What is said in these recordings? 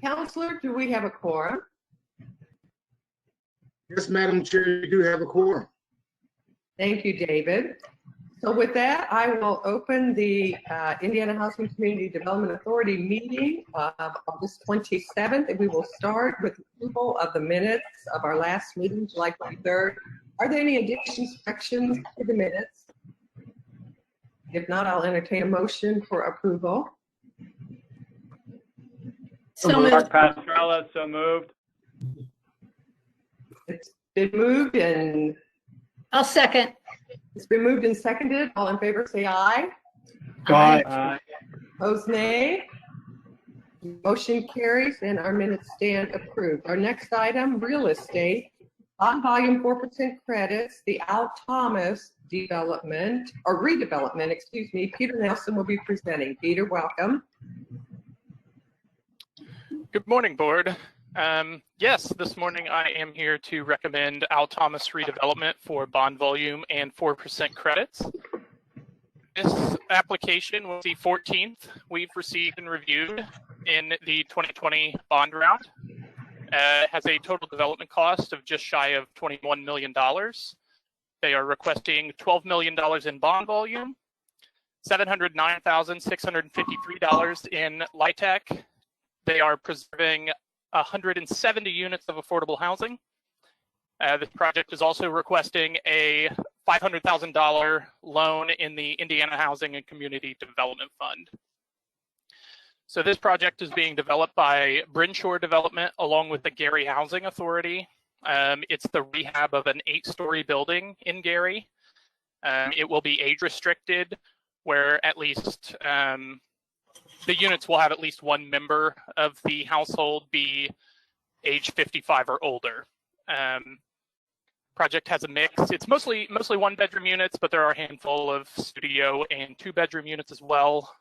Counselor, do we have a quorum? Yes, Madam Chair, you do have a quorum. Thank you, David. So with that, I will open the Indiana Housing Community Development Authority meeting of August 27th, and we will start with approval of the minutes of our last meeting, July 23rd. Are there any additions, corrections to the minutes? If not, I'll entertain a motion for approval. So moved. Pastrella, so moved. It's been moved and I'll second. it's been moved and seconded. All in favor, say aye. Aye. Opposed, nay. Motion carries and our minutes stand approved. Our next item, real estate. On volume 4% credits, the Al Thomas development, or redevelopment, excuse me, Peter Nelson will be presenting. Peter, welcome. Good morning, board. Yes, this morning I am here to recommend Al Thomas redevelopment for bond volume and 4% credits. This application was the 14th we've received and reviewed in the 2020 bond round. It has a total development cost of just shy of $21 million. They are requesting $12 million in bond volume, $709,653 in LIHTC. They are preserving 170 units of affordable housing. This project is also requesting a $500,000 loan in the Indiana Housing and Community Development Fund. So this project is being developed by Brinshore Development along with the Gary Housing Authority. It's the rehab of an 8-story building in Gary. It will be age restricted, where at least the units will have at least one member of the household be age 55 or older. Project has a mix. It's mostly 1-bedroom units, but there are a handful of studio and 2-bedroom units as well.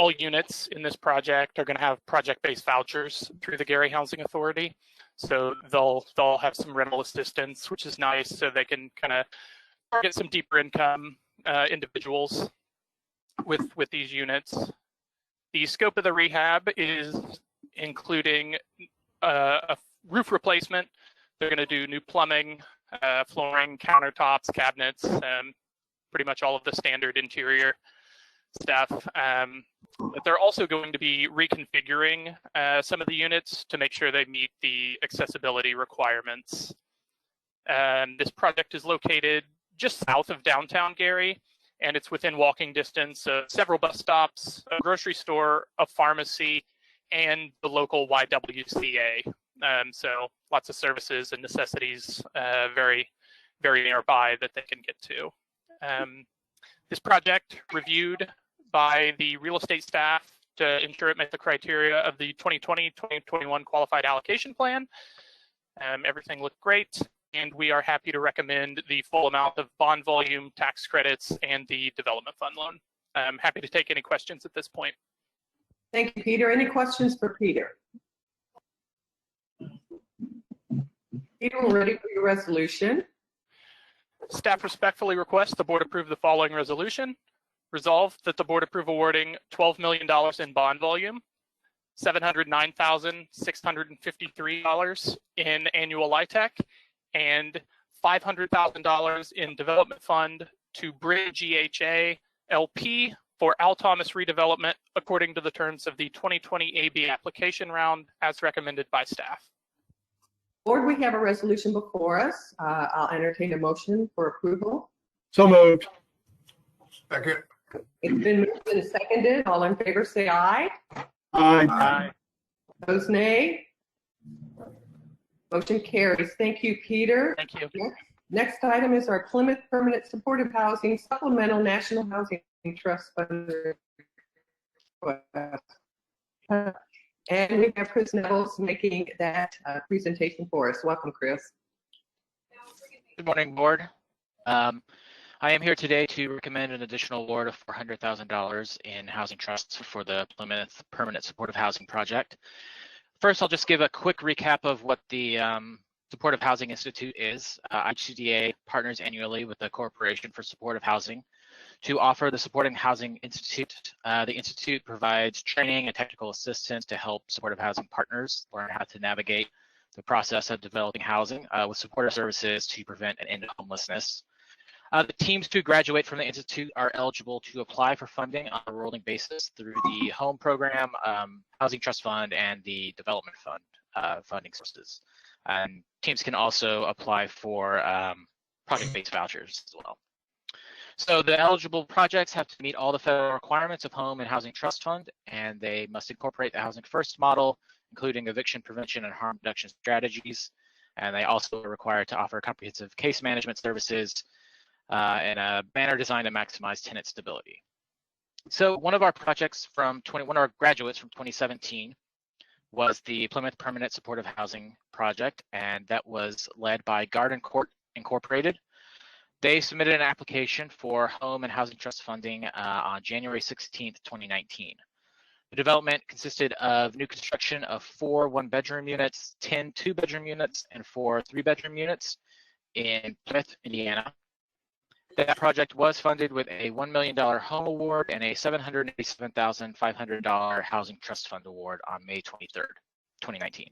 All units in this project are going to have project-based vouchers through the Gary Housing Authority. So they'll have some rental assistance, which is nice, so they can kind of target some deeper income individuals with these units. The scope of the rehab is including a roof replacement. They're going to do new plumbing, flooring, countertops, cabinets, pretty much all of the standard interior stuff. But they're also going to be reconfiguring some of the units to make sure they meet the accessibility requirements. This project is located just south of downtown Gary, and it's within walking distance of several bus stops, a grocery store, a pharmacy, and the local YWCA. So lots of services and necessities very, very nearby that they can get to. This project reviewed by the real estate staff to ensure it met the criteria of the 2020-2021 qualified allocation plan. Everything looked great, and we are happy to recommend the full amount of bond volume, tax credits, and the development fund loan. I'm happy to take any questions at this point. Thank you, Peter. Any questions for Peter? Peter, we're ready for your resolution. Staff respectfully requests the board approve the following resolution. Resolved that the board approve awarding $12 million in bond volume, $709,653 in annual LIHTC, and $500,000 in development fund to Bridge GHA LP for Al Thomas redevelopment according to the terms of the 2020 AB application round as recommended by staff. Board, we have a resolution before us. I'll entertain a motion for approval. So moved. Second. It's been moved and seconded. All in favor, say aye. Aye. Opposed, nay. Motion carries. Thank you, Peter. Thank you. Next item is our Plymouth Permanent Supportive Housing Supplemental National Housing Trust Fund request. And we have Chris Nevels making that presentation for us. Welcome, Chris. Good morning, board. I am here today to recommend an additional award of $400,000 in housing trusts for the Plymouth Permanent Supportive Housing Project. First, I'll just give a quick recap of what the Supportive Housing Institute is. IHCDA partners annually with the Corporation for Supportive Housing to offer the Supporting Housing Institute. The Institute provides training and technical assistance to help supportive housing partners learn how to navigate the process of developing housing with supportive services to prevent and end homelessness. The teams who graduate from the Institute are eligible to apply for funding on a rolling basis through the Home Program, Housing Trust Fund, and the Development Fund funding sources. Teams can also apply for project-based vouchers as well. So the eligible projects have to meet all the federal requirements of Home and Housing Trust Fund, and they must incorporate the Housing First model, including eviction prevention and harm reduction strategies. And they also are required to offer comprehensive case management services in a manner designed to maximize tenant stability. So one of our projects one of our graduates from 2017 was the Plymouth Permanent Supportive Housing Project, and that was led by Garden Court Incorporated. They submitted an application for Home and Housing Trust funding on January 16th, 2019. The development consisted of new construction of 4 one-bedroom units, 10 two-bedroom units, and 4 three-bedroom units in Plymouth, Indiana. That project was funded with a $1 million home award and a $787,500 Housing Trust Fund award on May 23rd, 2019.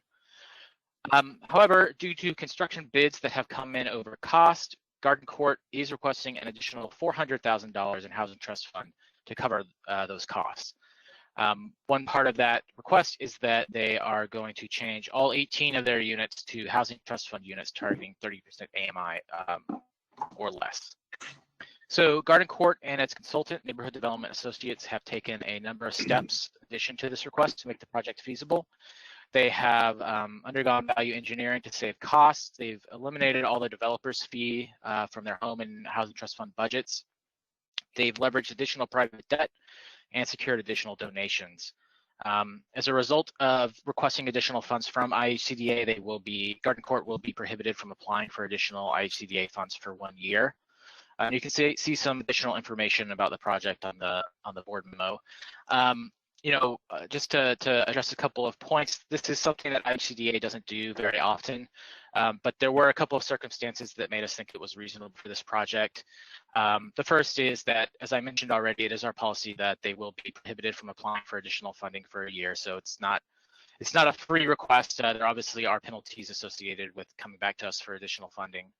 However, due to construction bids that have come in over cost, Garden Court is requesting an additional $400,000 in Housing Trust Fund to cover those costs. One part of that request is that they are going to change all 18 of their units to Housing Trust Fund units targeting 30% AMI or less. So Garden Court and its consultant, Neighborhood Development Associates, have taken a number of steps in addition to this request to make the project feasible. They have undergone value engineering to save costs. They've eliminated all the developer's fee from their Home and Housing Trust Fund budgets. They've leveraged additional private debt and secured additional donations. As a result of requesting additional funds from IHCDA, Garden Court will be prohibited from applying for additional IHCDA funds for 1 year. You can see some additional information about the project on the board memo. Just to address a couple of points, this is something that IHCDA doesn't do very often, but there were a couple of circumstances that made us think it was reasonable for this project. The first is that, as I mentioned already, it is our policy that they will be prohibited from applying for additional funding for a year, so it's not a free request. There obviously are penalties associated with coming back to us for additional funding.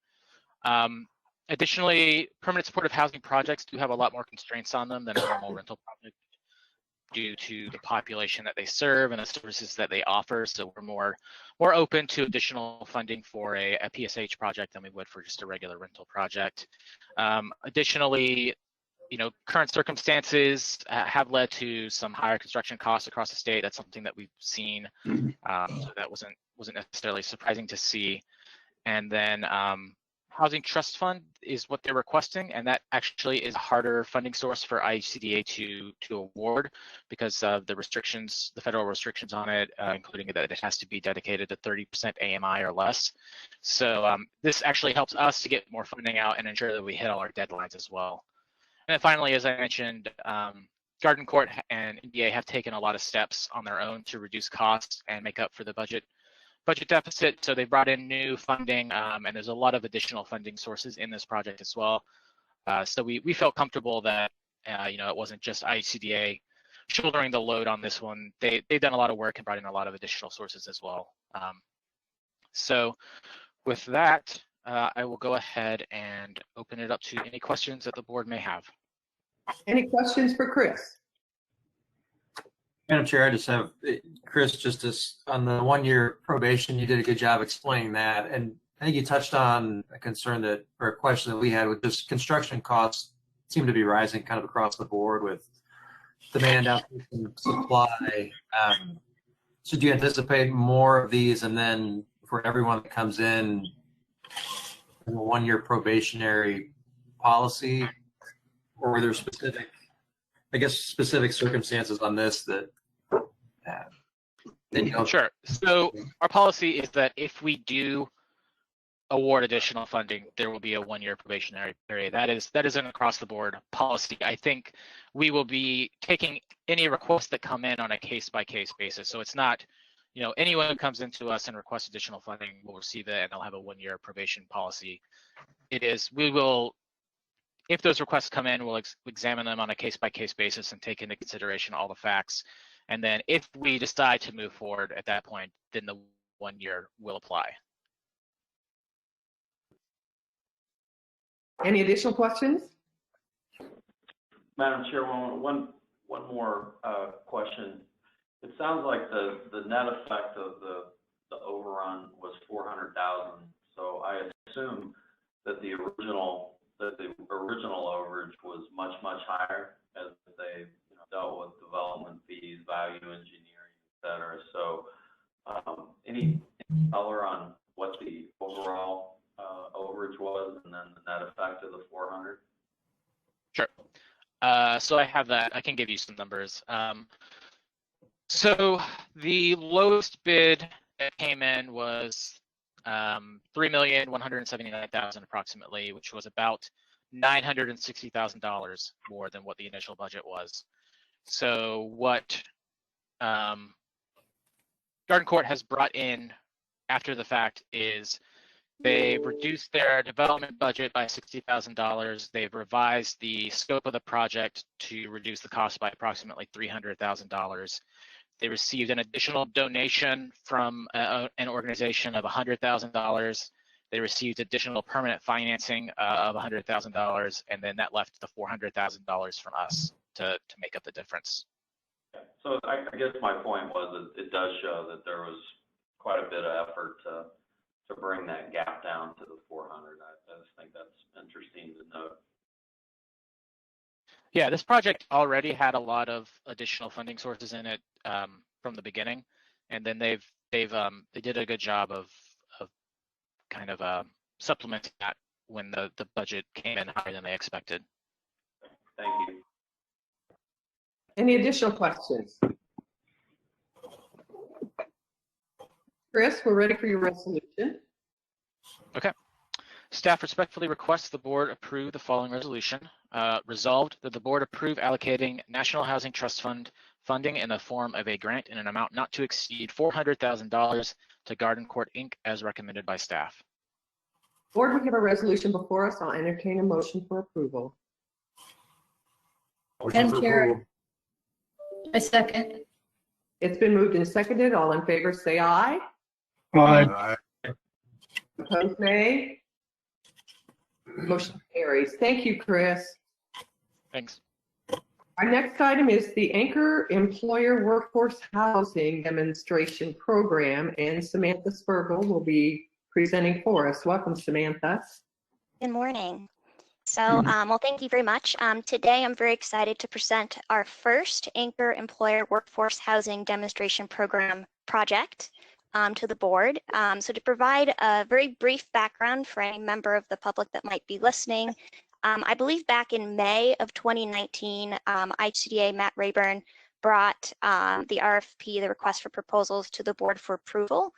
Additionally, permanent supportive housing projects do have a lot more constraints on them than a normal rental project due to the population that they serve and the services that they offer. So we're more open to additional funding for a PSH project than we would for just a regular rental project. Additionally, current circumstances have led to some higher construction costs across the state. That's something that we've seen. So that wasn't necessarily surprising to see. And then Housing Trust Fund is what they're requesting, and that actually is a harder funding source for IHCDA to award because of the restrictions, the federal restrictions on it, including that it has to be dedicated to 30% AMI or less. So this actually helps us to get more funding out and ensure that we hit all our deadlines as well. And then finally, as I mentioned, Garden Court and NDA have taken a lot of steps on their own to reduce costs and make up for the budget deficit. So they brought in new funding, and there's a lot of additional funding sources in this project as well. So we felt comfortable that it wasn't just IHCDA shouldering the load on this one. They've done a lot of work and brought in a lot of additional sources as well. So with that, I will go ahead and open it up to any questions that the board may have. Any questions for Chris? Madam Chair, I just have, Chris, on the 1-year probation, you did a good job explaining that. And I think you touched on a question that we had with just construction costs seem to be rising kind of across the board with demand outpacing supply. So do you anticipate more of these, and then for everyone that comes in a 1-year probationary policy, or were there specific circumstances on this that Sure. So our policy is that if we do award additional funding, there will be a 1-year probationary period. That is an across the board policy. I think we will be taking any requests that come in on a case by case basis. So it's not, anyone who comes into us and requests additional funding will receive it, and they'll have a 1-year probation policy. It is, we will if those requests come in, we'll examine them on a case-by-case basis and take into consideration all the facts. And then if we decide to move forward at that point, then the 1 year will apply. Any additional questions? Madam Chairwoman, one more question. It sounds like the net effect of the overrun was 400,000. So I assume that the original overage was much higher as they dealt with development fees, value engineering, et cetera. So any color on what the overall overage was, and then the net effect of the 400? Sure. So I have that. I can give you some numbers. So the lowest bid that came in was $3,179,000 approximately, which was about $960,000 more than what the initial budget was. So what Garden Court has brought in after the fact is they reduced their development budget by $60,000. They've revised the scope of the project to reduce the cost by approximately $300,000. They received an additional donation from an organization of $100,000. They received additional permanent financing of $100,000, and then that left the $400,000 from us to make up the difference. So I guess my point was that it does show that there was quite a bit of effort to bring that gap down to the 400. I just think that's interesting to note. Yeah, this project already had a lot of additional funding sources in it from the beginning, and then they did a good job of kind of supplementing that when the budget came in higher than they expected. Thank you. Any additional questions? Chris, we're ready for your resolution. Okay. Staff respectfully requests the board approve the following resolution. Resolved that the board approve allocating National Housing Trust Fund funding in the form of a grant in an amount not to exceed $400,000 to Garden Court, Inc. as recommended by staff. Board, we have a resolution before us. I'll entertain a motion for approval. Motion for Chair. approval. I second. It's been moved and seconded. All in favor, say aye. Aye. Opposed, nay. Motion carries. Thank you, Chris. Thanks. Our next item is the Anchor Employer Workforce Housing Demonstration Program, and Samantha Spurgel will be presenting for us. Welcome, Samantha. Good morning. So, well, thank you very much. Today, I'm very excited to present our first Anchor Employer Workforce Housing Demonstration Program project to the board. So to provide a very brief background for any member of the public that might be listening, I believe back in May of 2019, IHCDA Matt Rayburn brought the RFP, the request for proposals, to the board for approval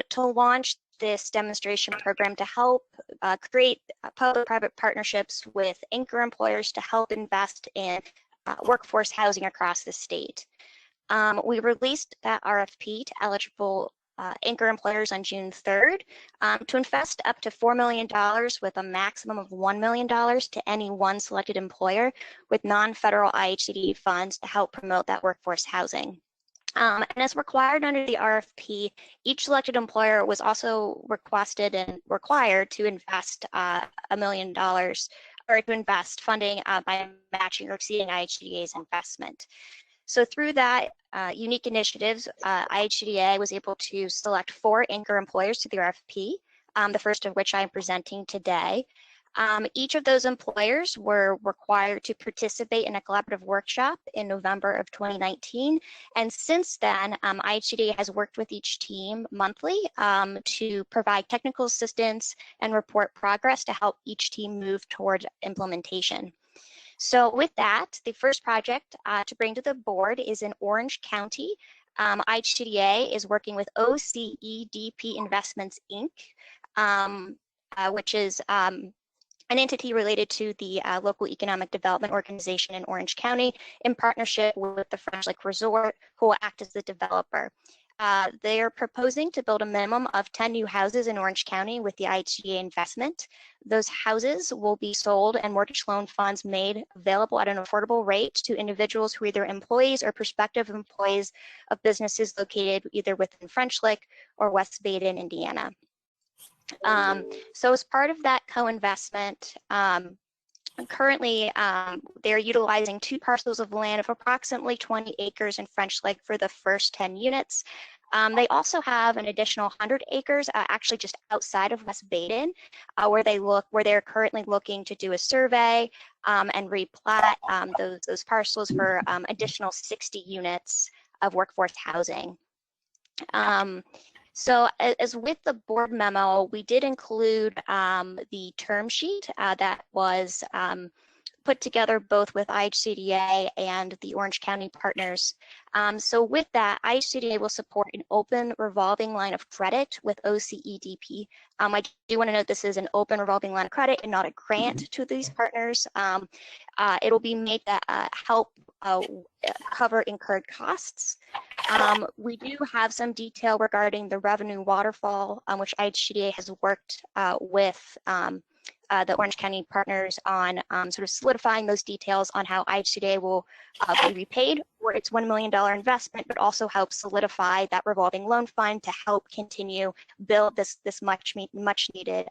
to launch this demonstration program to help create public-private partnerships with anchor employers to help invest in workforce housing across the state. We released that RFP to eligible anchor employers on June 3rd to invest up to $4 million with a maximum of $1 million to any one selected employer with non-federal IHCDA funds to help promote that workforce housing. And as required under the RFP, each selected employer was also requested and required to invest $1 million or to invest funding by matching or exceeding IHCDA's investment. So through that unique initiatives, IHCDA was able to select 4 anchor employers to the RFP, the first of which I'm presenting today. Each of those employers were required to participate in a collaborative workshop in November of 2019. And since then, IHCDA has worked with each team monthly to provide technical assistance and report progress to help each team move toward implementation. So with that, the first project to bring to the board is in Orange County. IHCDA is working with OCEDP Investments, Inc., which is an entity related to the local economic development organization in Orange County in partnership with the French Lake Resort, who will act as the developer. they are proposing to build a minimum of 10 new houses in Orange County with the IHCDA investment. Those houses will be sold and mortgage loan funds made available at an affordable rate to individuals who are either employees or prospective employees of businesses located either within French Lick or West Baden, Indiana. So as part of that co-investment, currently, they're utilizing 2 parcels of land of approximately 20 acres in French Lick for the first 10 units. They also have an additional 100 acres, actually just outside of West Baden, where they're currently looking to do a survey and replat those parcels for additional 60 units of workforce housing. So as with the board memo, we did include the term sheet that was put together both with IHCDA and the Orange County partners. So with that, IHCDA will support an open revolving line of credit with OCEDP. I do want to note this is an open revolving line of credit and not a grant to these partners. It'll be made to help cover incurred costs. We do have some detail regarding the revenue waterfall, which IHCDA has worked with the Orange County partners on sort of solidifying those details on how IHCDA will be repaid for its $1 million investment, but also help solidify that revolving loan fund to help continue build this much needed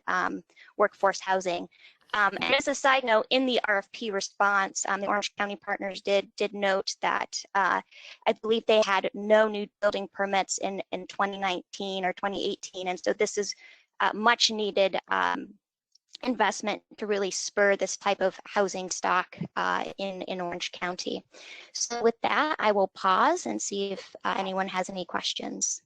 workforce housing. And as a side note, in the RFP response, the Orange County partners did note that I believe they had no new building permits in 2019 or 2018, and so this is much needed investment to really spur this type of housing stock in Orange County. So with that, I will pause and see if anyone has any questions.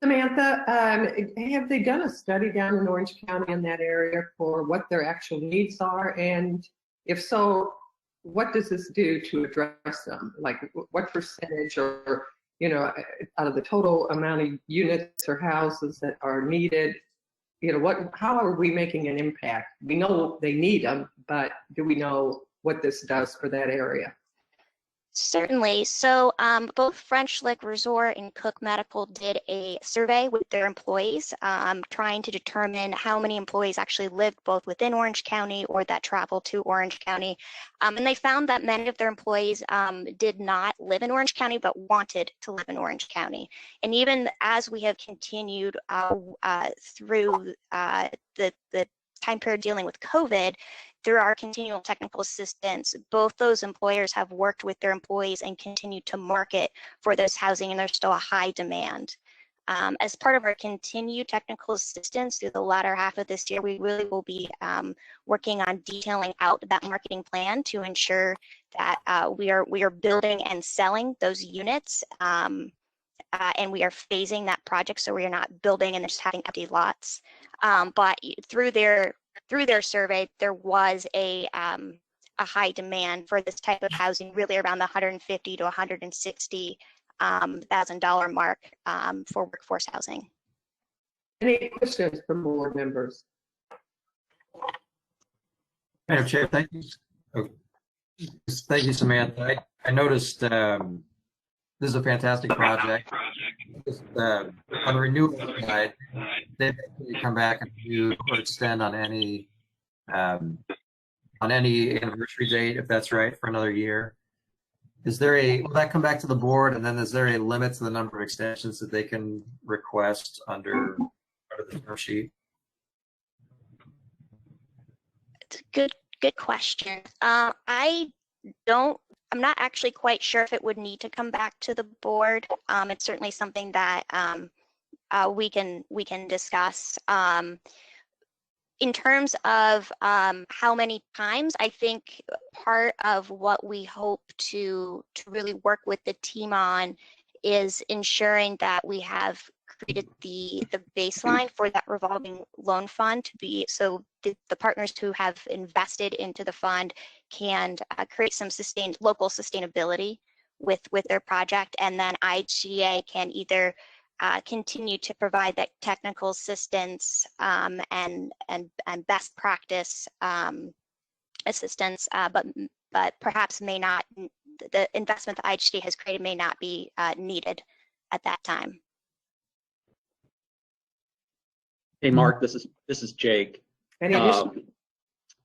Samantha, have they done a study down in Orange County in that area for what their actual needs are? And if so, what does this do to address them? Like what percentage or, you know, out of the total amount of units or houses that are needed, you know, how are we making an impact? We know they need them, but do we know what this does for that area? Certainly. So both French Lick Resort and Cook Medical did a survey with their employees, trying to determine how many employees actually lived both within Orange County or that traveled to Orange County. And they found that many of their employees did not live in Orange County, but wanted to live in Orange County. And even as we have continued through the time period dealing with COVID, through our continual technical assistance, both those employers have worked with their employees and continued to market for this housing, and there's still a high demand. As part of our continued technical assistance through the latter half of this year, we really will be working on detailing out that marketing plan to ensure that we are building and selling those units, and we are phasing that project so we are not building and just having empty lots. But through their survey, there was a high demand for this type of housing, really around the $150,000 to $160,000 mark for workforce housing. Any questions from board members? Madam Chair, thank you. Oh, thank you, Samantha. I noticed this is a fantastic project. Just, on the renewal side, they come back and renew or extend on any anniversary date, if that's right, for another year. Will that come back to the board, and then is there a limit to the number of extensions that they can request under the term sheet? It's a good question. I'm not actually quite sure if it would need to come back to the board. It's certainly something that we can discuss. In terms of how many times, I think part of what we hope to really work with the team on is ensuring that we have created the baseline for that revolving loan fund to be so the partners who have invested into the fund can create some sustained local sustainability with their project, and then IHCDA can either continue to provide that technical assistance and best practice assistance, but perhaps may not, the investment that IHCDA has created may not be needed at that time. Hey, Mark, this is Jake. Any additional?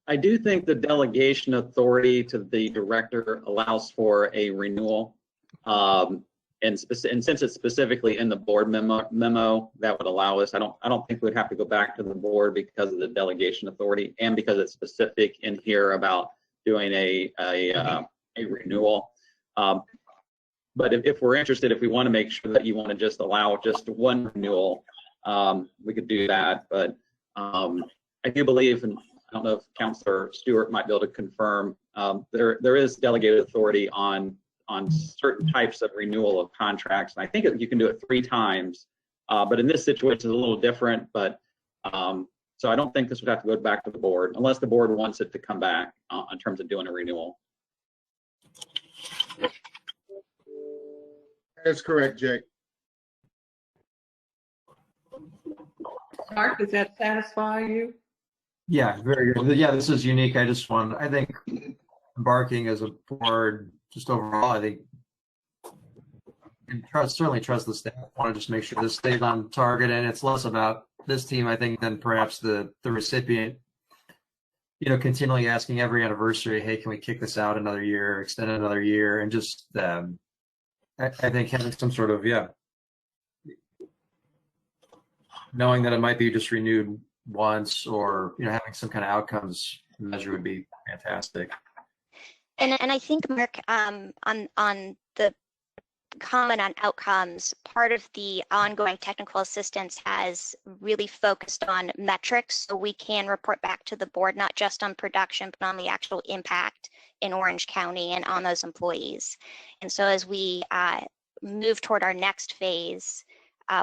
I do think the delegation authority to the director allows for a renewal. And since it's specifically in the board memo, that would allow us. I don't think we'd have to go back to the board because of the delegation authority, and because it's specific in here about doing a renewal. But if we're interested, if we want to make sure that you want to just allow just one renewal, we could do that. But I do believe, and I don't know if Councilor Stewart might be able to confirm, there is delegated authority on certain types of renewal of contracts. And I think you can do it 3 times, but in this situation it's a little different. But so I don't think this would have to go back to the board unless the board wants it to come back in terms of doing a renewal. That's correct, Jake. Mark, does that satisfy you? Yeah, very good. Yeah, this is unique. I think embarking as a board, just overall, I think, and certainly trust the staff. I want to just make sure this stays on target, and it's less about this team, I think, than perhaps the recipient, continually asking every anniversary, hey, can we kick this out another year, extend it another year, and just, I think having some sort of, knowing that it might be just renewed once, or having some kind of outcomes measure would be fantastic. And I think, Mark, on the comment on outcomes, part of the ongoing technical assistance has really focused on metrics, so we can report back to the board not just on production but on the actual impact in Orange County and on those employees. And so as we move toward our next phase,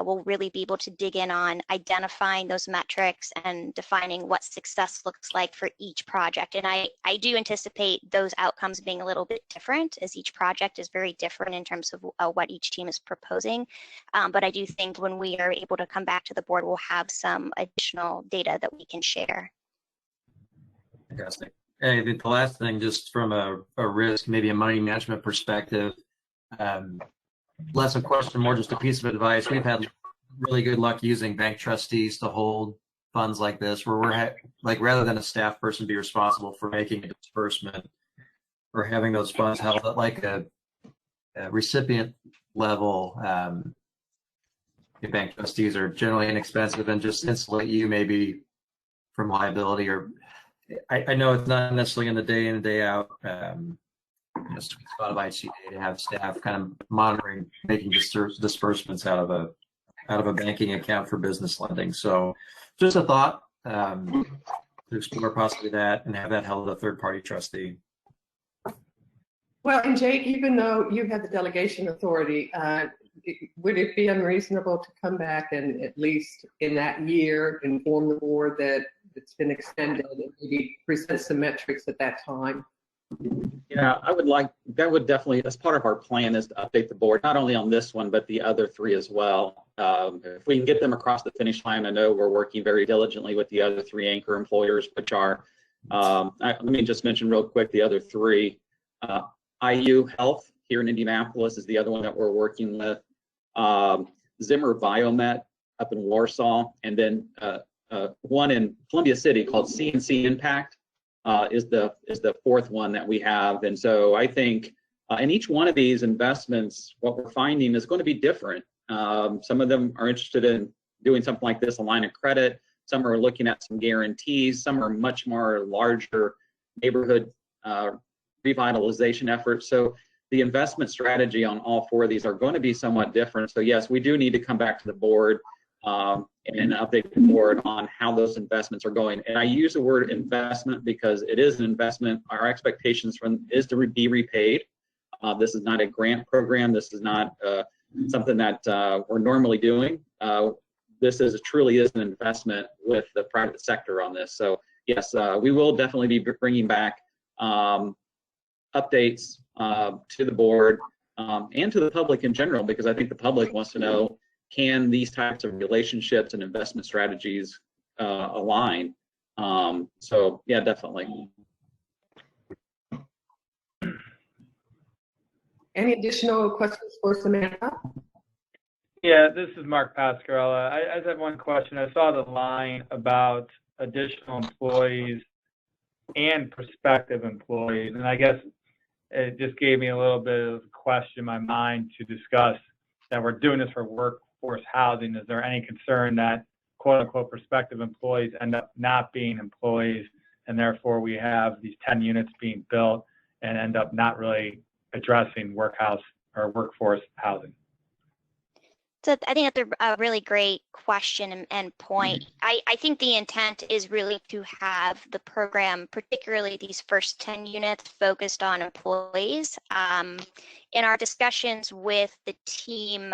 we'll really be able to dig in on identifying those metrics and defining what success looks like for each project. And I do anticipate those outcomes being a little bit different, as each project is very different in terms of what each team is proposing. But I do think when we are able to come back to the board, we'll have some additional data that we can share. Fantastic. Hey, the last thing, just from a risk, maybe a money management perspective, less a question, more just a piece of advice. We've had really good luck using bank trustees to hold funds like this, where we're like, rather than a staff person be responsible for making a disbursement or having those funds held at like a recipient level. Bank trustees are generally inexpensive and just insulate you maybe from liability, or I know it's not necessarily in the day in and day out sweet spot of IHCDA to have staff kind of monitoring, making disbursements out of a banking account for business lending. So just a thought to explore possibly that and have that held at a third-party trustee. Well, and Jake, even though you have the delegation authority, would it be unreasonable to come back and at least in that year inform the board that it's been extended and maybe present some metrics at that time? Yeah, that would definitely, as part of our plan, is to update the board, not only on this one, but the other 3 as well. If we can get them across the finish line, I know we're working very diligently with the other 3 anchor employers, which are, let me just mention real quick the other 3. IU Health here in Indianapolis is the other one that we're working with. Zimmer Biomet up in Warsaw, and then one in Columbia City called CNC Impact. Is the 4th one that we have. And so I think in each one of these investments, what we're finding is going to be different. Some of them are interested in doing something like this, a line of credit. Some are looking at some guarantees. Some are much more larger neighborhood revitalization efforts. So the investment strategy on all 4 of these are going to be somewhat different. So yes, we do need to come back to the board and update the board on how those investments are going. And I use the word investment because it is an investment. Our expectations is to be repaid. This is not a grant program. This is not something that we're normally doing. This truly is an investment with the private sector on this. So yes, we will definitely be bringing back updates to the board and to the public in general, because I think the public wants to know, can these types of relationships and investment strategies align? So yeah, definitely. Any additional questions for Samantha? Yeah, this is Mark Pascarella. I just have one question. I saw the line about additional employees and prospective employees, and I guess it just gave me a little bit of a question in my mind to discuss that we're doing this for workforce housing. Is there any concern that quote unquote prospective employees end up not being employees, and therefore we have these 10 units being built and end up not really addressing workforce housing? So I think that's a really great question and point. I think the intent is really to have the program, particularly these first 10 units, focused on employees. In our discussions with the team,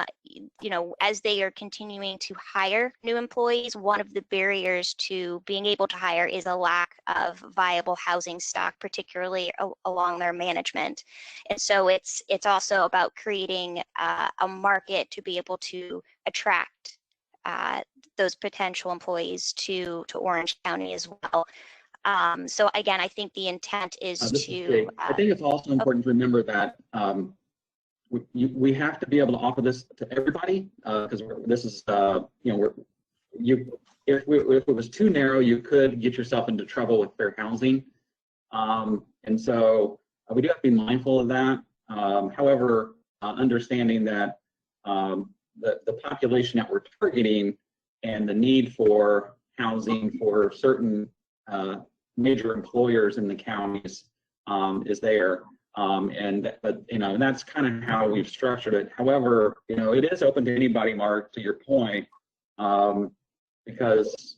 as they are continuing to hire new employees, one of the barriers to being able to hire is a lack of viable housing stock, particularly along their management. And so it's also about creating a market to be able to attract those potential employees to Orange County as well. So again, I think the intent is to. I think it's also important to remember that we have to be able to offer this to everybody because this is if it was too narrow, you could get yourself into trouble with fair housing, and so we do have to be mindful of that. However, understanding that the population that we're targeting and the need for housing for certain major employers in the counties is there. And that's kind of how we've structured it. However, it is open to anybody, Mark, to your point, because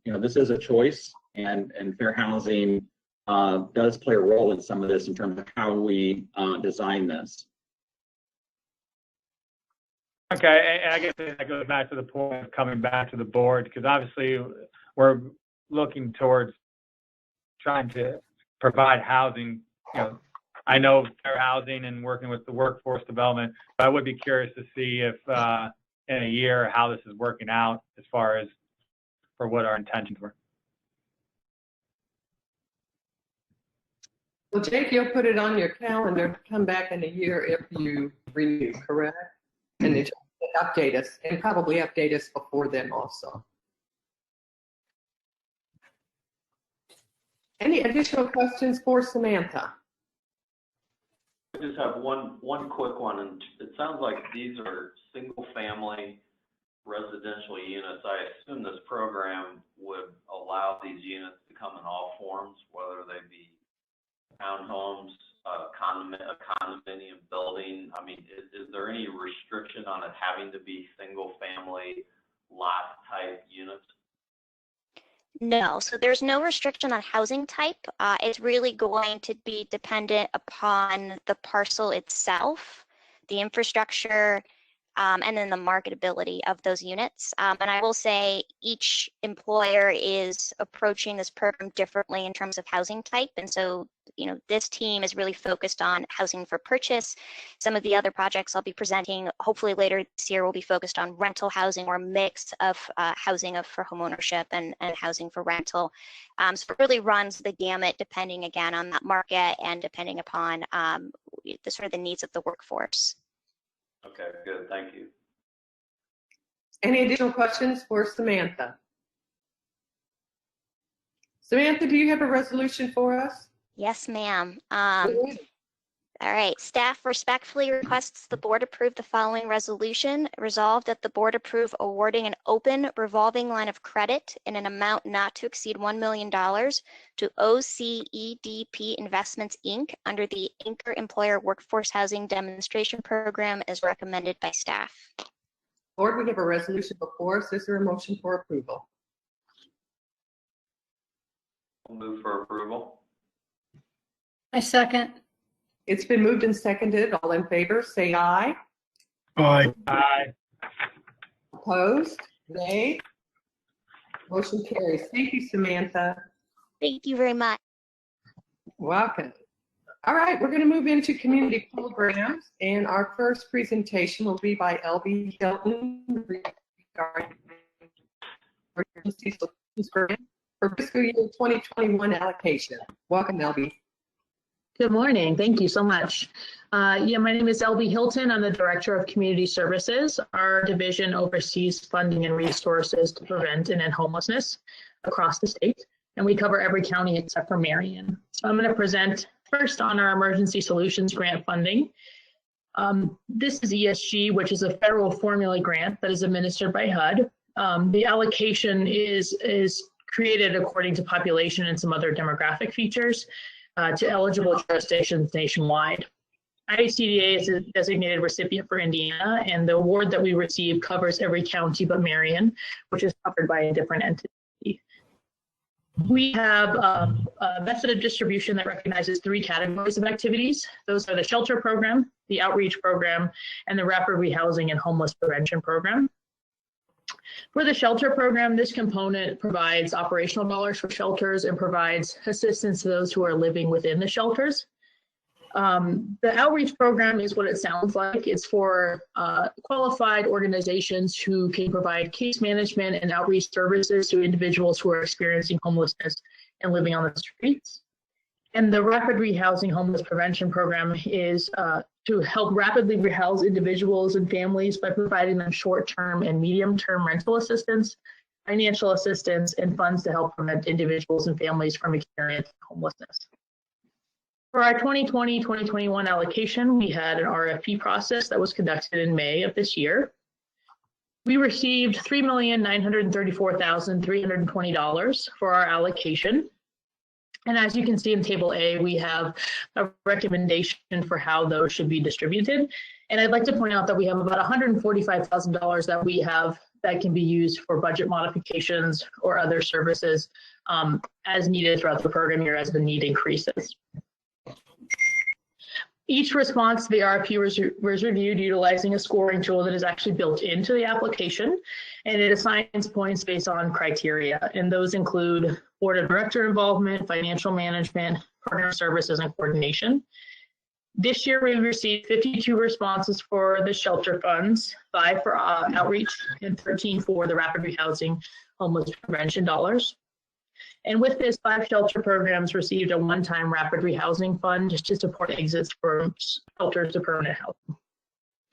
this is a choice, and fair housing does play a role in some of this in terms of how we design this. Okay, and I guess that goes back to the point of coming back to the board, because obviously we're looking towards trying to provide housing. I know fair housing and working with the workforce development, but I would be curious to see if in a year how this is working out as far as for what our intentions were. Well, Jake, you'll put it on your calendar to come back in a year if you renew, correct? And then update us, and probably update us before then also. Any additional questions for Samantha? I just have one quick one, and it sounds like these are single-family residential units. I assume this program would allow these units to come in all forms, whether they be townhomes, a condominium building. I mean, is there any restriction on it having to be single-family lot-type units? No, so there's no restriction on housing type. It's really going to be dependent upon the parcel itself, the infrastructure, and then the marketability of those units. And I will say each employer is approaching this program differently in terms of housing type. And so, this team is really focused on housing for purchase. Some of the other projects I'll be presenting, hopefully later this year, will be focused on rental housing or a mix of housing for homeownership and housing for rental. So it really runs the gamut depending, again, on that market and depending upon the needs of the workforce. Okay, good. Thank you. Any additional questions for Samantha? Samantha, do you have a resolution for us? Yes, ma'am. All right. Staff respectfully requests the board approve the following resolution. Resolved that the board approve awarding an open revolving line of credit in an amount not to exceed $1 million to OCEDP Investments, Inc. under the Anchor Employer Workforce Housing Demonstration Program as recommended by staff. Board, we have a resolution before us. Is there a motion for approval? We'll move for approval. I second. It's been moved and seconded. All in favor, say aye. Aye. Aye. Opposed? Nay. Motion carries. Thank you, Samantha. Thank you very much. Welcome. All right, we're going to move into community programs, and our first presentation will be by L.B. Hilton regarding emergency solutions grant for fiscal year 2021 allocation. Welcome, L.B. Good morning. Thank you so much. Yeah, my name is Elby Hilton. I'm the Director of Community Services. Our division oversees funding and resources to prevent and end homelessness across the state. And we cover every county except for Marion. So I'm going to present first on our Emergency Solutions Grant funding. This is ESG, which is a federal formula grant that is administered by HUD. The allocation is created according to population and some other demographic features to eligible jurisdictions nationwide. IHCDA is a designated recipient for Indiana, and the award that we receive covers every county but Marion, which is covered by a different entity. We have a method of distribution that recognizes 3 categories of activities. Those are the shelter program, the outreach program, and the rapid rehousing and homeless prevention program. For the shelter program, this component provides operational dollars for shelters and provides assistance to those who are living within the shelters. The outreach program is what it sounds like. It's for qualified organizations who can provide case management and outreach services to individuals who are experiencing homelessness and living on the streets. And the rapid rehousing homeless prevention program is to help rapidly rehouse individuals and families by providing them short-term and medium-term rental assistance, financial assistance, and funds to help prevent individuals and families from experiencing homelessness. For our 2020-2021 allocation, we had an RFP process that was conducted in May of this year. We received $3,934,320 for our allocation. And as you can see in Table A, we have a recommendation for how those should be distributed. And I'd like to point out that we have about $145,000 that we have that can be used for budget modifications or other services as needed throughout the program year as the need increases. Each response to the RFP was reviewed utilizing a scoring tool that is actually built into the application, and it assigns points based on criteria, and those include board of director involvement, financial management, partner services, and coordination. This year, we received 52 responses for the shelter funds, 5 for outreach, and 13 for the rapid rehousing homeless prevention dollars. And with this, 5 shelter programs received a one-time rapid rehousing fund to support exits from shelters to permanent housing.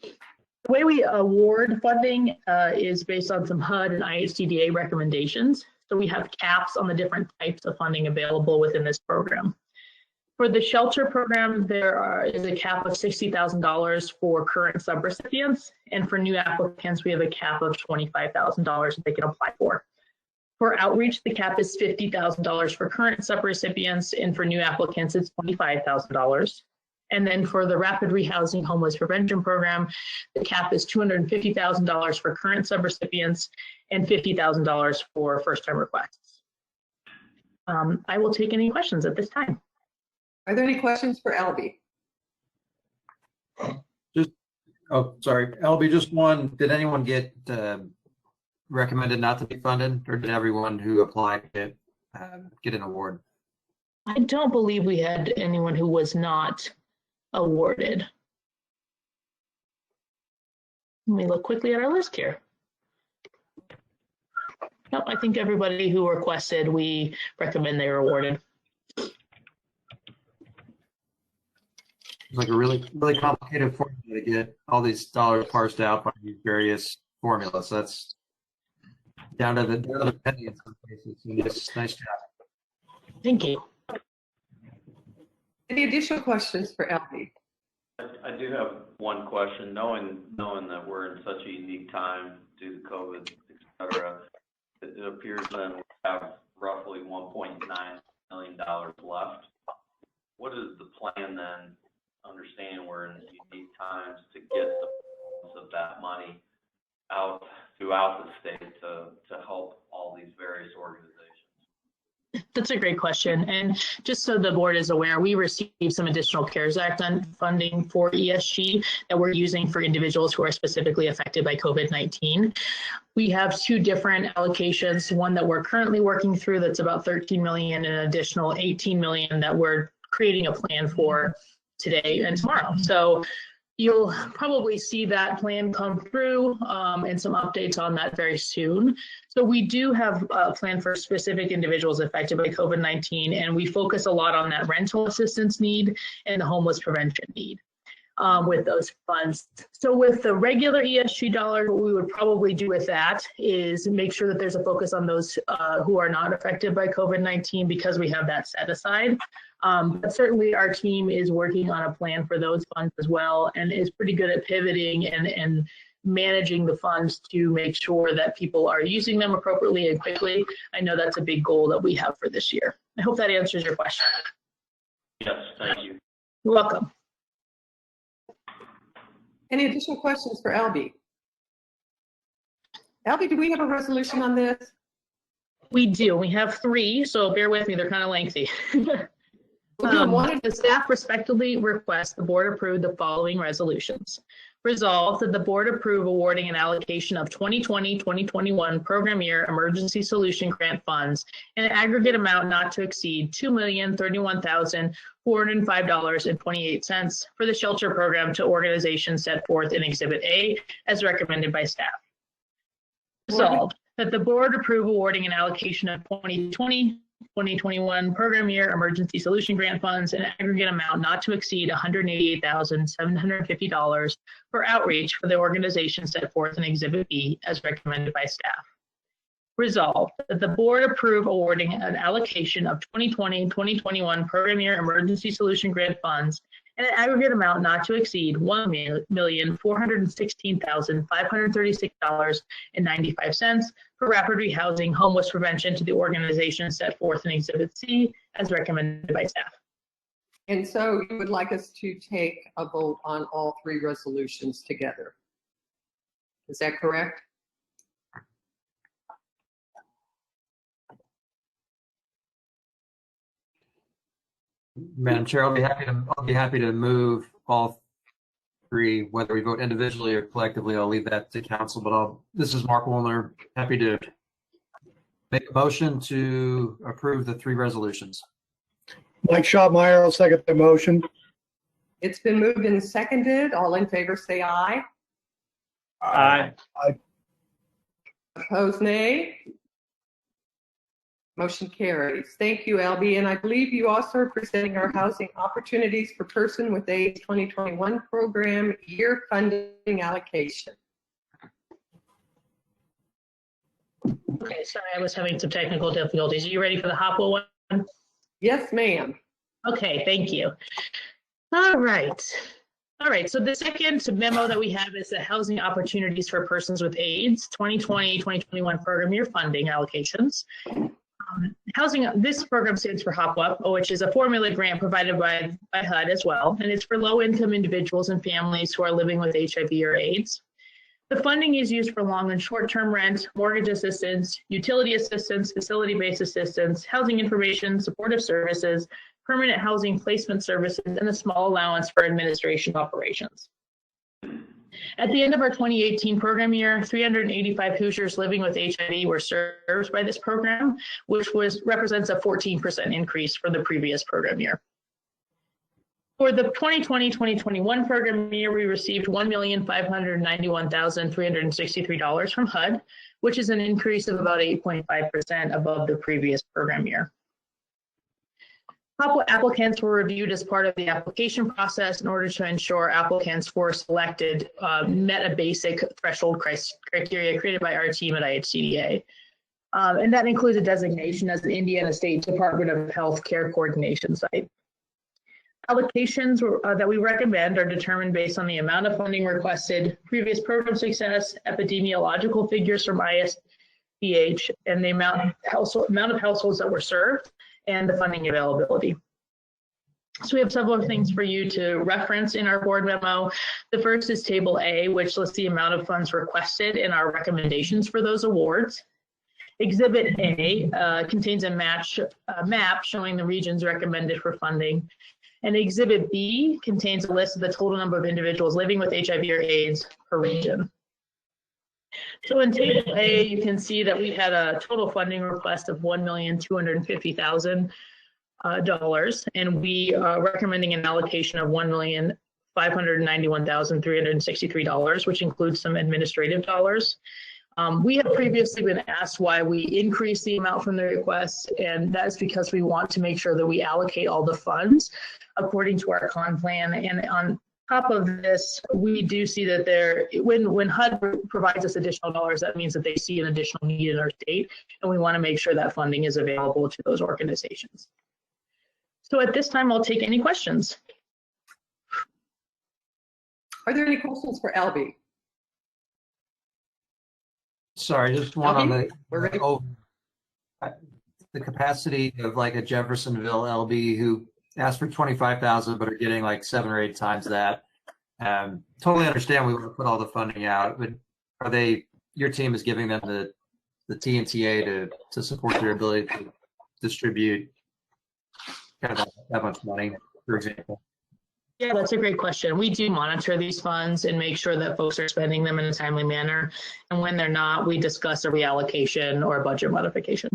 The way we award funding is based on some HUD and IHCDA recommendations. So we have caps on the different types of funding available within this program. For the shelter program, there is a cap of $60,000 for current subrecipients, and for new applicants, we have a cap of $25,000 that they can apply for. For outreach, the cap is $50,000 for current subrecipients, and for new applicants, it's $25,000. And then for the rapid rehousing homeless prevention program, the cap is $250,000 for current subrecipients and $50,000 for first-time requests. I will take any questions at this time. Are there any questions for Elby? Elby, just one. Did anyone get recommended not to be funded, or did everyone who applied get an award? I don't believe we had anyone who was not awarded. Let me look quickly at our list here. No, I think everybody who requested, we recommend they were awarded. It's like a really complicated formula to get all these dollars parsed out by these various formulas. That's down to the penny in some cases. Nice job. Thank you. Any additional questions for Elby? I do have one question. Knowing that we're in such a unique time due to COVID, et cetera, it appears then we have roughly $1.9 million left. What is the plan then, understanding we're in unique times, to get the of that money out throughout the state to help all these various organizations? That's a great question. And just so the board is aware, we received some additional CARES Act funding for ESG that we're using for individuals who are specifically affected by COVID-19. We have 2 different allocations, one that we're currently working through that's about $13 million and an additional $18 million that we're creating a plan for today and tomorrow. So you'll probably see that plan come through and some updates on that very soon. So we do have a plan for specific individuals affected by COVID-19, and we focus a lot on that rental assistance need and the homeless prevention need. with those funds. So with the regular ESG dollars, what we would probably do with that is make sure that there's a focus on those who are not affected by COVID-19 because we have that set aside. But certainly our team is working on a plan for those funds as well and is pretty good at pivoting and managing the funds to make sure that people are using them appropriately and quickly. I know that's a big goal that we have for this year. I hope that answers your question. Yes, thank you. You're welcome. Any additional questions for Albie? Albie, do we have a resolution on this? We do. We have 3, so bear with me. They're kind of lengthy. The staff respectfully request the board approve the following resolutions. Resolved that the board approve awarding an allocation of 2020-2021 program year emergency solution grant funds in an aggregate amount not to exceed $2,031,405.28 for the shelter program to organizations set forth in Exhibit A as recommended by staff. Resolved that the board approve awarding an allocation of 2020-2021 program year emergency solution grant funds in an aggregate amount not to exceed $188,750 for outreach for the organization set forth in Exhibit B as recommended by staff. Resolved that the board approve awarding an allocation of 2020-2021 program year emergency solution grant funds in an aggregate amount not to exceed $1,416,536.95 for rapid rehousing homeless prevention to the organization set forth in Exhibit C as recommended by staff. And so you would like us to take a vote on all 3 resolutions together. Is that correct? Madam Chair, I'll be happy to move all 3, whether we vote individually or collectively. I'll leave that to council, but this is Mark Woolner, happy to make a motion to approve the 3 resolutions. Mike Schotmeyer, I'll second the motion. It's been moved and seconded. All in favor say aye. Aye. Opposed, nay. Motion carries. Thank you, Albie. And I believe you also are presenting our Housing Opportunities for Person with AIDS 2021 program year funding allocation. Okay, sorry, I was having some technical difficulties. Are you ready for the HOPWA one? Yes, ma'am. Okay, thank you. All right, so the second memo that we have is the Housing Opportunities for Persons with AIDS 2020-2021 program year funding allocations. This program stands for HOPWA, which is a formula grant provided by HUD as well, and it's for low-income individuals and families who are living with HIV or AIDS. The funding is used for long and short-term rent, mortgage assistance, utility assistance, facility-based assistance, housing information, supportive services, permanent housing placement services, and a small allowance for administration operations. At the end of our 2018 program year, 385 Hoosiers living with HIV were served by this program, which represents a 14% increase from the previous program year. For the 2020-2021 program year, we received $1,591,363 from HUD, which is an increase of about 8.5% above the previous program year. HOPWA applicants were reviewed as part of the application process in order to ensure applicants who were selected met a basic threshold criteria created by our team at IHCDA. And that includes a designation as an Indiana State Department of Health Care Coordination site. Allocations that we recommend are determined based on the amount of funding requested, previous program success, epidemiological figures from ISBH, and the amount of households that were served, and the funding availability. So we have several things for you to reference in our board memo. The first is Table A, which lists the amount of funds requested and our recommendations for those awards. Exhibit A contains a map showing the regions recommended for funding. And Exhibit B contains a list of the total number of individuals living with HIV or AIDS per region. So in Table A, you can see that we had a total funding request of $1,250,000, and we are recommending an allocation of $1,591,363, which includes some administrative dollars. We have previously been asked why we increase the amount from the request, and that's because we want to make sure that we allocate all the funds according to our con plan and top of this, we do see that when HUD provides us additional dollars, that means that they see an additional need in our state, and we want to make sure that funding is available to those organizations. So at this time, I'll take any questions. Are there any questions for LB? Sorry, just one on We're ready. the capacity of like a Jeffersonville LB who asked for 25,000 but are getting like 7 or 8 times that. Totally understand we want to put all the funding out, but your team is giving them the TNTA to support their ability to distribute kind of that much money, for example? Yeah, that's a great question. We do monitor these funds and make sure that folks are spending them in a timely manner. And when they're not, we discuss a reallocation or a budget modification.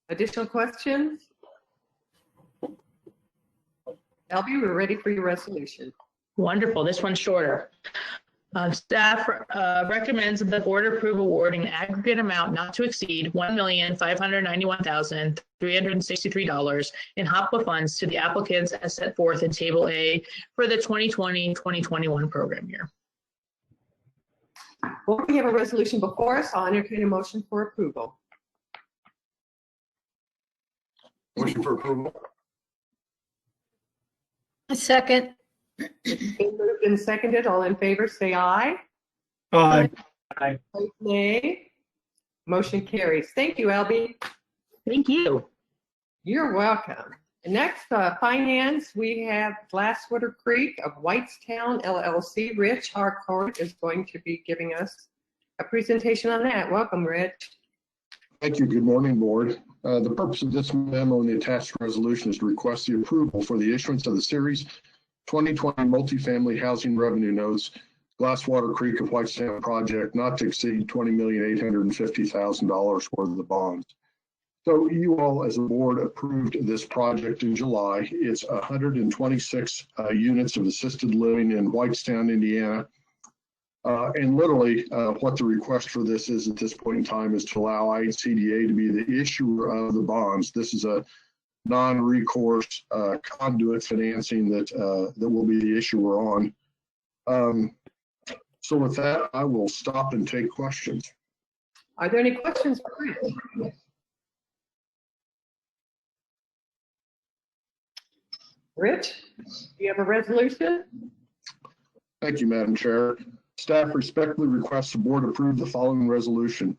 Additional questions? LB, we're ready for your resolution. Wonderful. This one's shorter. Staff recommends that the board approve awarding an aggregate amount not to exceed $1,591,363 in HOPWA funds to the applicants as set forth in Table A for the 2020-2021 program year. Well, we have a resolution before us. I'll entertain a motion for approval. Motion for approval. A second. Been moved and seconded. All in favor, say aye. Aye. Aye. Opposed, nay. Motion carries. Thank you, LB. Thank you. You're welcome. Next, finance, we have Glasswater Creek of Whitestown LLC. Rich Harcourt is going to be giving us a presentation on that. Welcome, Rich. Thank you. Good morning, board. The purpose of this memo and the attached resolution is to request the approval for the issuance of the Series 2020 multifamily housing revenue notes, Glasswater Creek of Whitestown project, not to exceed $20,850,000 worth of the bonds. So you all as a board approved this project in July. It's 126 units of assisted living in Whitestown, Indiana. And literally what the request for this is at this point in time is to allow IHCDA to be the issuer of the bonds. This is a non-recourse conduit financing that will be the issuer on. So with that, I will stop and take questions. Are there any questions for Rich? Rich, do you have a resolution? Thank you, Madam Chair. Staff respectfully requests the board approve the following resolution.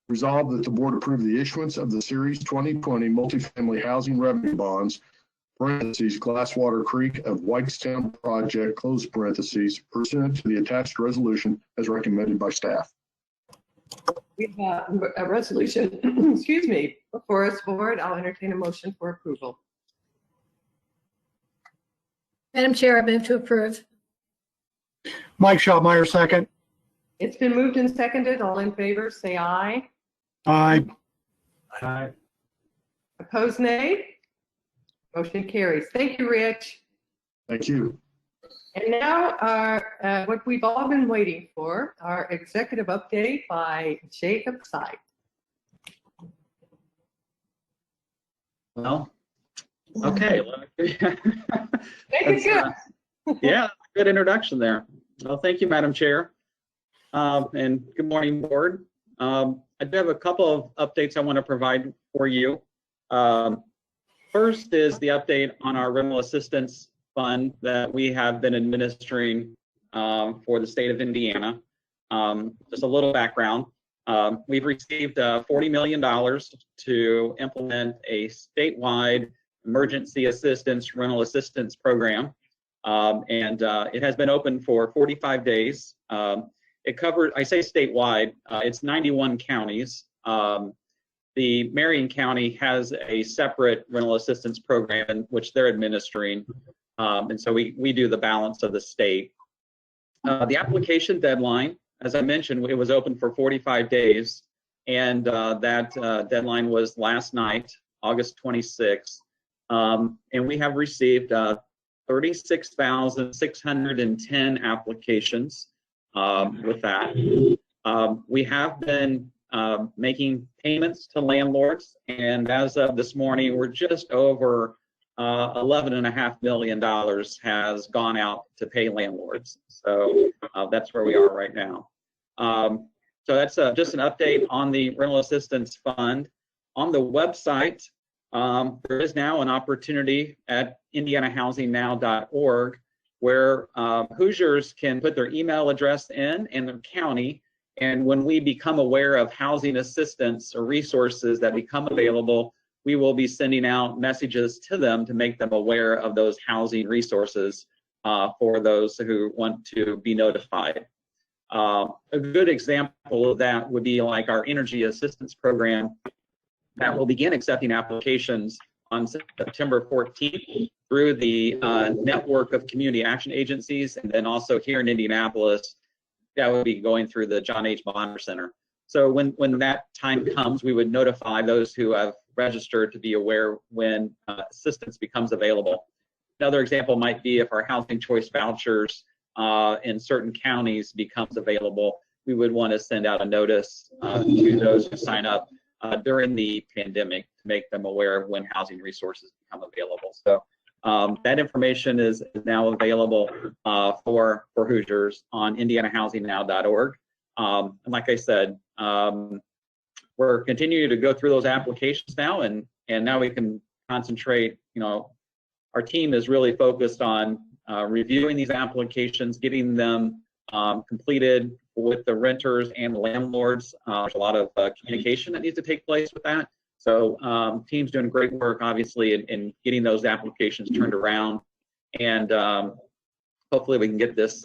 Resolved that the board approve the issuance of the Series 2020 multifamily housing revenue bonds, parentheses, Glasswater Creek of Whitestown project, close parentheses, pursuant to the attached resolution as recommended by staff. We have a resolution, excuse me, before us, board. I'll entertain a motion for approval. Madam Chair, I move to approve. Mike Schotmeyer, second. It's been moved and seconded. All in favor, say aye. Aye. Aye. Opposed, nay. Motion carries. Thank you, Rich. Thank you. And now, what we've all been waiting for, our executive update by Jacob Seid. Well, okay. Make it good. Yeah, good introduction there. Well, thank you, Madam Chair. And good morning, board. I do have a couple of updates I want to provide for you. First is the update on our rental assistance fund that we have been administering for the state of Indiana. Just a little background. We've received $40 million to implement a statewide emergency assistance rental assistance program. And it has been open for 45 days. It covered, I say statewide, it's 91 counties. The Marion County has a separate rental assistance program in which they're administering. And so we do the balance of the state. The application deadline, as I mentioned, it was open for 45 days. And that deadline was last night, August 26th. And we have received 36,610 applications with that. We have been making payments to landlords, and as of this morning, we're just over $11.5 million has gone out to pay landlords. So that's where we are right now. So that's just an update on the rental assistance fund. On the website, there is now an opportunity at indianahousingnow.org where Hoosiers can put their email address in and their county. And when we become aware of housing assistance or resources that become available, we will be sending out messages to them to make them aware of those housing resources for those who want to be notified. A good example of that would be like our energy assistance program that will begin accepting applications on September 14th through the network of community action agencies, and then also here in Indianapolis, that would be going through the John H. Bonner Center. So when that time comes, we would notify those who have registered to be aware when assistance becomes available. Another example might be if our housing choice vouchers in certain counties becomes available, we would want to send out a notice to those who sign up during the pandemic to make them aware of when housing resources become available. So that information is now available for Hoosiers on indianahousingnow.org. And like I said, we're continuing to go through those applications now, and now we can concentrate. You know, our team is really focused on reviewing these applications, getting them completed with the renters and the landlords. There's a lot of communication that needs to take place with that. So team's doing great work, obviously, in getting those applications turned around, and hopefully we can get this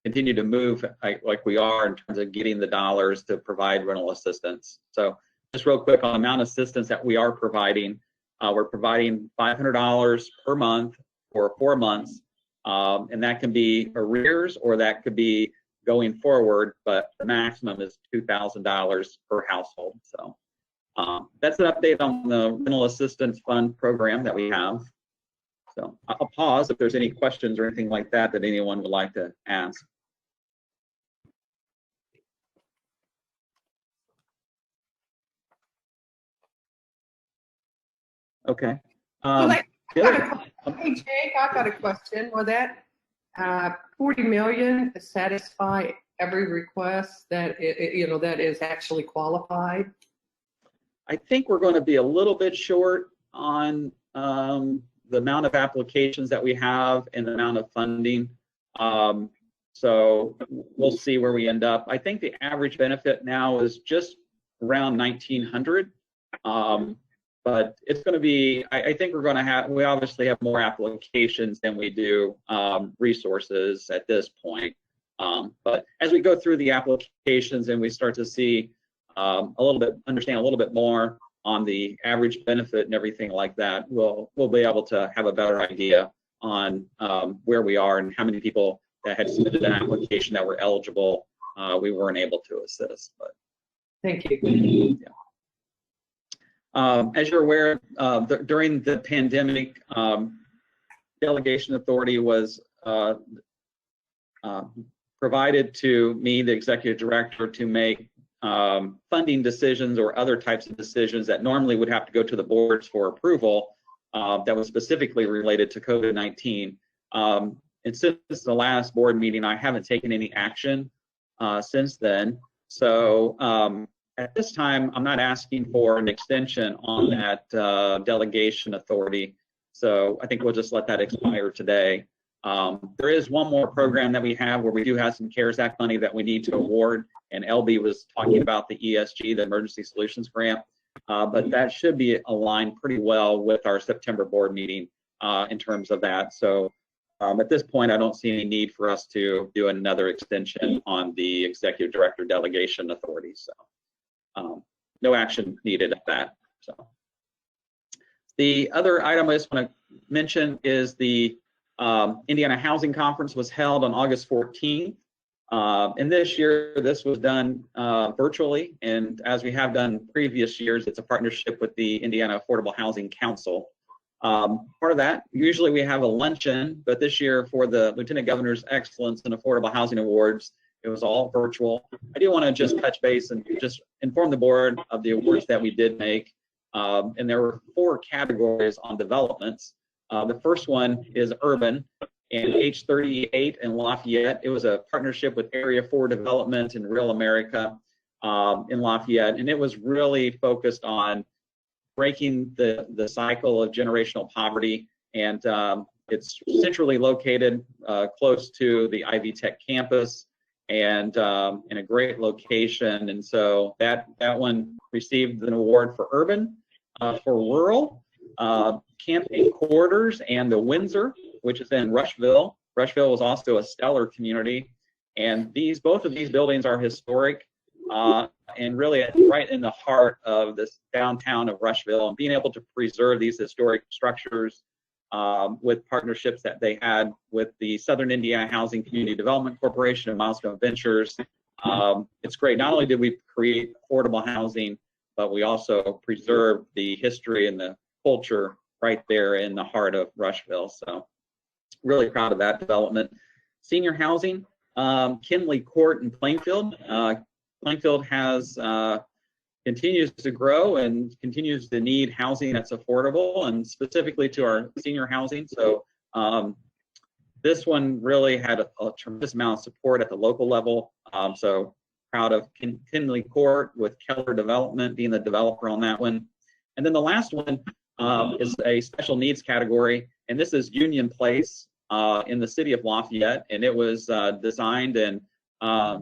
continue to move like we are in terms of getting the dollars to provide rental assistance. So just real quick on amount of assistance that we are providing, we're providing $500 per month for 4 months, and that can be arrears or that could be going forward, but the maximum is $2,000 per household. So that's an update on the rental assistance fund program that we have. So I'll pause if there's any questions or anything like that that anyone would like to ask. Okay. Hey, Jake, I've got a question. Will that $40 million satisfy every request that that is actually qualified? I think we're going to be a little bit short on the amount of applications that we have and the amount of funding. So we'll see where we end up. I think the average benefit now is just around 1,900. But it's going to be, I think we're going to have, we obviously have more applications than we do resources at this point. But as we go through the applications and we start to see understand a little bit more on the average benefit and everything like that, we'll be able to have a better idea on where we are and how many people that had submitted an application that were eligible we weren't able to assist. But thank you. Yeah. As you're aware, during the pandemic, delegation authority was provided to me, the executive director, to make funding decisions or other types of decisions that normally would have to go to the boards for approval that was specifically related to COVID-19. And since the last board meeting, I haven't taken any action since then. So at this time, I'm not asking for an extension on that delegation authority. So I think we'll just let that expire today. There is one more program that we have where we do have some CARES Act money that we need to award. And LB was talking about the ESG, the Emergency Solutions Grant. But that should be aligned pretty well with our September board meeting in terms of that. So at this point, I don't see any need for us to do another extension on the executive director delegation authority. So no action needed at that. So the other item I just want to mention is the Indiana Housing Conference was held on August 14th. And this year, this was done virtually. And as we have done previous years, it's a partnership with the Indiana Affordable Housing Council. Part of that, usually we have a luncheon, but this year for the Lieutenant Governor's Excellence in Affordable Housing Awards, it was all virtual. I do want to just touch base and just inform the board of the awards that we did make. And there were 4 categories on developments. The first one is urban, and H38 in Lafayette. It was a partnership with Area 4 Development and Real America in Lafayette, and it was really focused on breaking the cycle of generational poverty. And it's centrally located close to the Ivy Tech campus, and in a great location. And so that one received an award for urban. For rural, Camp and Quarters and the Windsor, which is in Rushville. Rushville was also a stellar community, and both of these buildings are historic and really right in the heart of this downtown of Rushville. And being able to preserve these historic structures with partnerships that they had with the Southern Indiana Housing Community Development Corporation and Milestone Ventures, it's great. Not only did we create affordable housing, but we also preserved the history and the culture right there in the heart of Rushville. So really proud of that development. Senior housing, Kinley Court in Plainfield. Plainfield continues to grow and continues to need housing that's affordable, and specifically to our senior housing. So this one really had a tremendous amount of support at the local level. So proud of Kinley Court with Keller Development being the developer on that one. And then the last one is a special needs category, and this is Union Place in the city of Lafayette, and it was designed and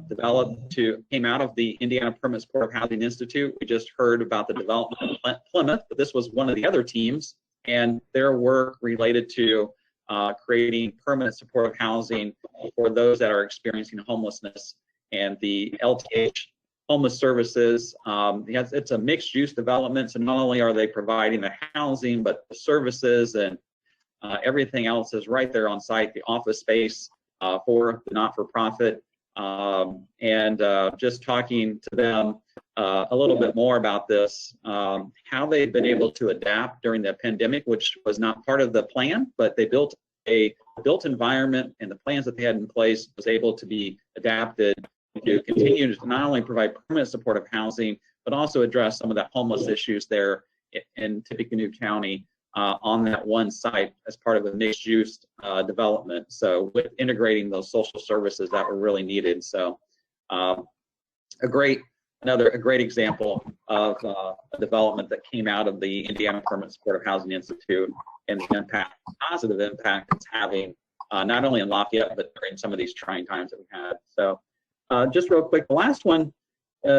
developed came out of the Indiana Permanent Supportive Housing Institute. We just heard about the development of Plymouth, but this was one of the other teams, and their work related to creating permanent supportive housing for those that are experiencing homelessness. And the LTH Homeless Services, it's a mixed use development, so not only are they providing the housing, but the services and everything else is right there on site, the office space for the not-for-profit. And just talking to them a little bit more about this, how they've been able to adapt during the pandemic, which was not part of the plan, but they built a built environment, and the plans that they had in place was able to be adapted to continue to not only provide permanent supportive housing, but also address some of the homeless issues there in Tippecanoe County on that one site as part of a mixed use development. So with integrating those social services that were really needed. So a great example of a development that came out of the Indiana Permanent Supportive Housing Institute, and the positive impact it's having not only in Lafayette, but during some of these trying times that we had. So just real quick, the last one,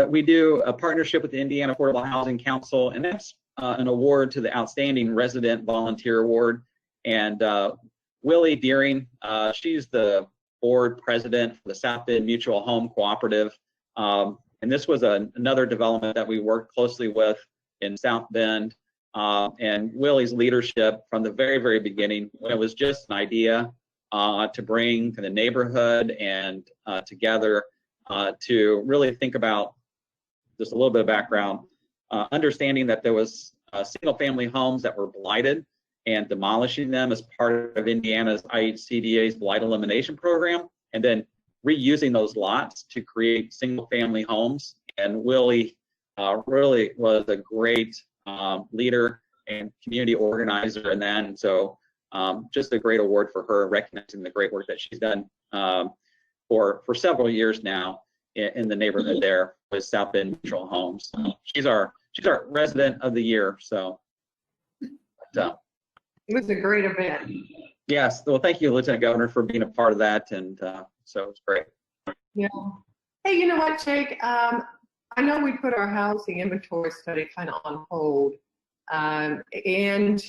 we do a partnership with the Indiana Affordable Housing Council, and that's an award to the Outstanding Resident Volunteer Award. And Willie Deering, she's the board president for the South Bend Mutual Home Cooperative. And this was another development that we worked closely with in South Bend. And Willie's leadership from the very, very beginning, when it was just an idea to bring the neighborhood and together to really think about just a little bit of background, understanding that there was single family homes that were blighted and demolishing them as part of Indiana's IHCDA's blight elimination program, and then reusing those lots to create single family homes. And Willie really was a great leader and community organizer in that. And so just a great award for her, recognizing the great work that she's done for several years now in the neighborhood there with South Bend Mutual Homes. She's our resident of the year. So it was a great event. Yes. Well, thank you, Lieutenant Governor, for being a part of that. And so it's great. Yeah. Hey, you know what, Jake? I know we put our housing inventory study kind of on hold. And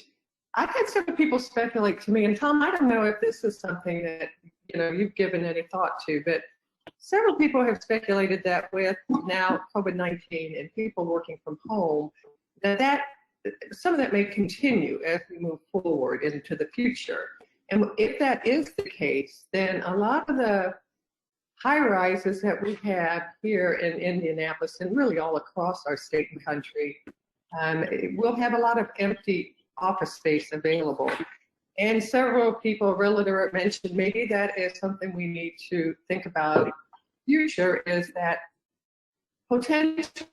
I've had several people speculate to me, and Tom, I don't know if this is something that, you've given any thought to, but several people have speculated that with now COVID-19 and people working from home, that some of that may continue as we move forward into the future. And if that is the case, then a lot of the high-rises that we have here in Indianapolis and really all across our state and country, we'll have a lot of empty office space available. And several people, Realtor, mentioned maybe that is something we need to think about in the future, is that potential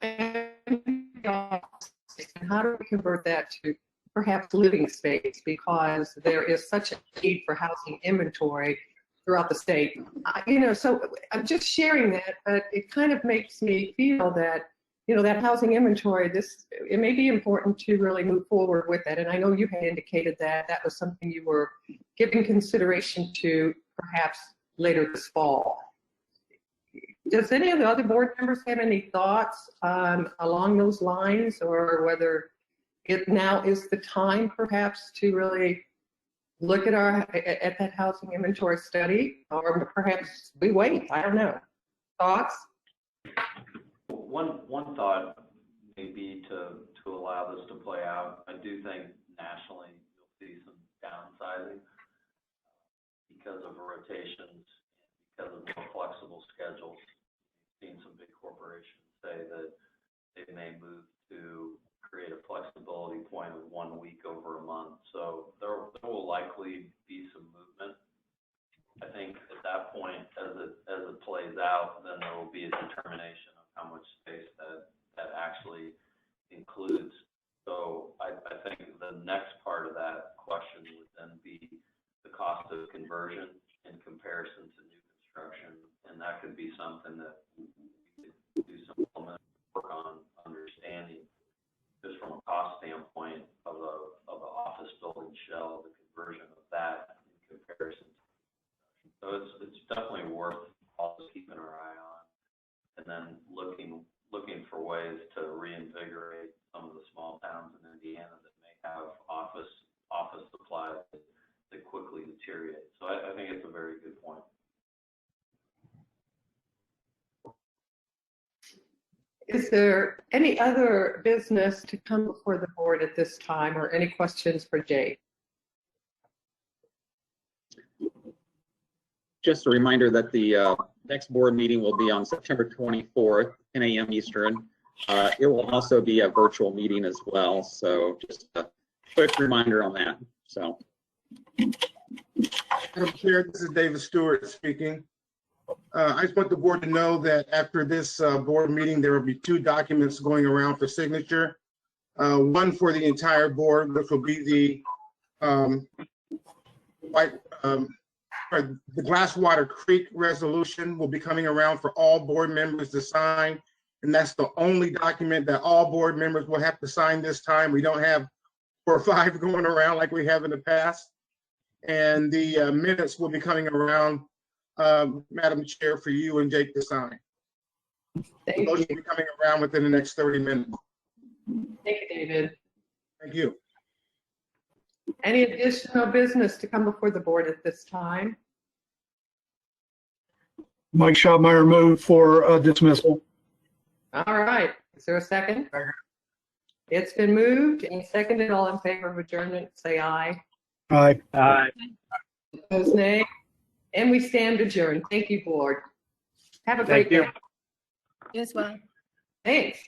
empty office space, and how do we convert that to perhaps living space, because there is such a need for housing inventory throughout the state. So I'm just sharing that, but it kind of makes me feel that, that housing inventory, it may be important to really move forward with that. And I know you had indicated that that was something you were giving consideration to perhaps later this fall. Does any of the other board members have any thoughts along those lines, or whether it now is the time perhaps to really look at that housing inventory study, or perhaps we wait? I don't know. Thoughts? One thought may be to allow this to play out. I do think nationally you'll see some downsizing because of rotations, because of more flexible schedules. I've seen some big corporations say that they may move to create a flexibility point of 1 week over a month. So there will likely be some movement. I think at that point, as it plays out, then there will be a determination of how much space that actually includes. So I think the next part of that question would then be the cost of conversion in comparison to new construction, and that could be something that we could do some work on understanding, just from a cost standpoint of an office building shell, the conversion of that in comparison. So it's definitely worth also keeping our eye on, and then looking for ways to reinvigorate some of the small towns in Indiana that may have office supplies that quickly deteriorate. So I think it's a very good point. Is there any other business to come before the board at this time, or any questions for Jay? Just a reminder that the next board meeting will be on September 24th, 10 a.m. Eastern. It will also be a virtual meeting as well. So just a quick reminder on that. So. Madam Chair, this is David Stewart speaking. I just want the board to know that after this board meeting, there will be 2 documents going around for signature. One for the entire board, which will be the Glasswater Creek resolution will be coming around for all board members to sign. And that's the only document that all board members will have to sign this time. We don't have 4 or 5 going around like we have in the past. And the minutes will be coming around, Madam Chair, for you and Jake to sign. Those will be coming around within the next 30 minutes. Thank you, David. Thank you. Any additional business to come before the board at this time? Mike Schotmeyer moved for dismissal. All right. Is there a second? It's been moved and seconded. All in favor of adjournment, say aye. Aye. Aye. Opposed, nay. And we stand adjourned. Thank you, board. Have a great day. You as well. Thanks.